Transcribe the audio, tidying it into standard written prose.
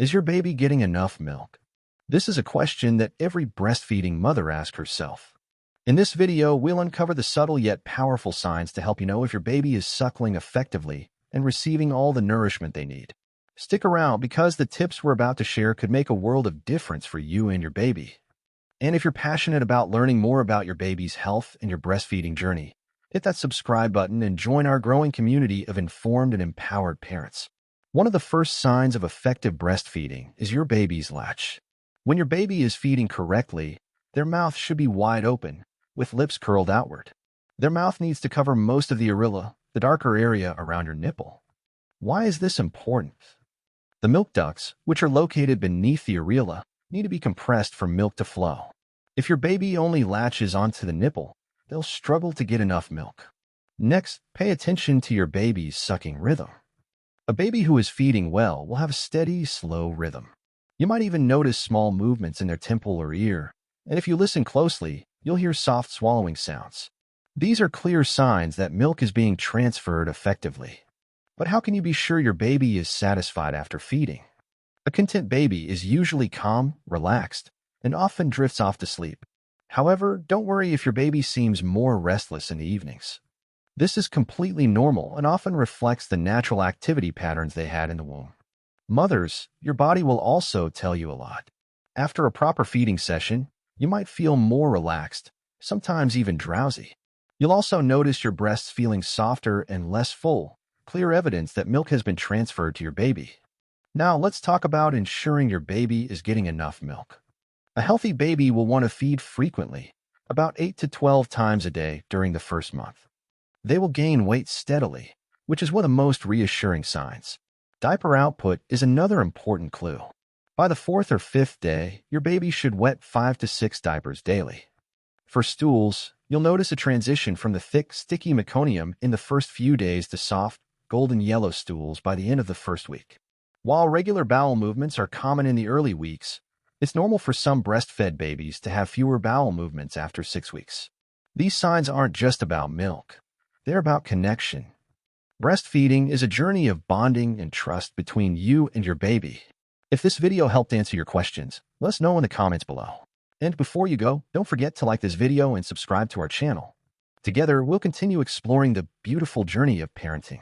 Is your baby getting enough milk? This is a question that every breastfeeding mother asks herself. In this video, we'll uncover the subtle yet powerful signs to help you know if your baby is suckling effectively and receiving all the nourishment they need. Stick around because the tips we're about to share could make a world of difference for you and your baby. And if you're passionate about learning more about your baby's health and your breastfeeding journey, hit that subscribe button and join our growing community of informed and empowered parents. One of the first signs of effective breastfeeding is your baby's latch. When your baby is feeding correctly, their mouth should be wide open, with lips curled outward. Their mouth needs to cover most of the areola, the darker area around your nipple. Why is this important? The milk ducts, which are located beneath the areola, need to be compressed for milk to flow. If your baby only latches onto the nipple, they'll struggle to get enough milk. Next, pay attention to your baby's sucking rhythm. A baby who is feeding well will have a steady, slow rhythm. You might even notice small movements in their temple or ear, and if you listen closely, you'll hear soft swallowing sounds. These are clear signs that milk is being transferred effectively. But how can you be sure your baby is satisfied after feeding? A content baby is usually calm, relaxed, and often drifts off to sleep. However, don't worry if your baby seems more restless in the evenings. This is completely normal and often reflects the natural activity patterns they had in the womb. Mothers, your body will also tell you a lot. After a proper feeding session, you might feel more relaxed, sometimes even drowsy. You'll also notice your breasts feeling softer and less full, clear evidence that milk has been transferred to your baby. Now let's talk about ensuring your baby is getting enough milk. A healthy baby will want to feed frequently, about 8 to 12 times a day during the first month. They will gain weight steadily, which is one of the most reassuring signs. Diaper output is another important clue. By the 4th or 5th day, your baby should wet 5 to 6 diapers daily. For stools, you'll notice a transition from the thick, sticky meconium in the first few days to soft, golden yellow stools by the end of the first week. While regular bowel movements are common in the early weeks, it's normal for some breastfed babies to have fewer bowel movements after 6 weeks. These signs aren't just about milk. They're about connection. Breastfeeding is a journey of bonding and trust between you and your baby. If this video helped answer your questions, let us know in the comments below. And before you go, don't forget to like this video and subscribe to our channel. Together, we'll continue exploring the beautiful journey of parenting.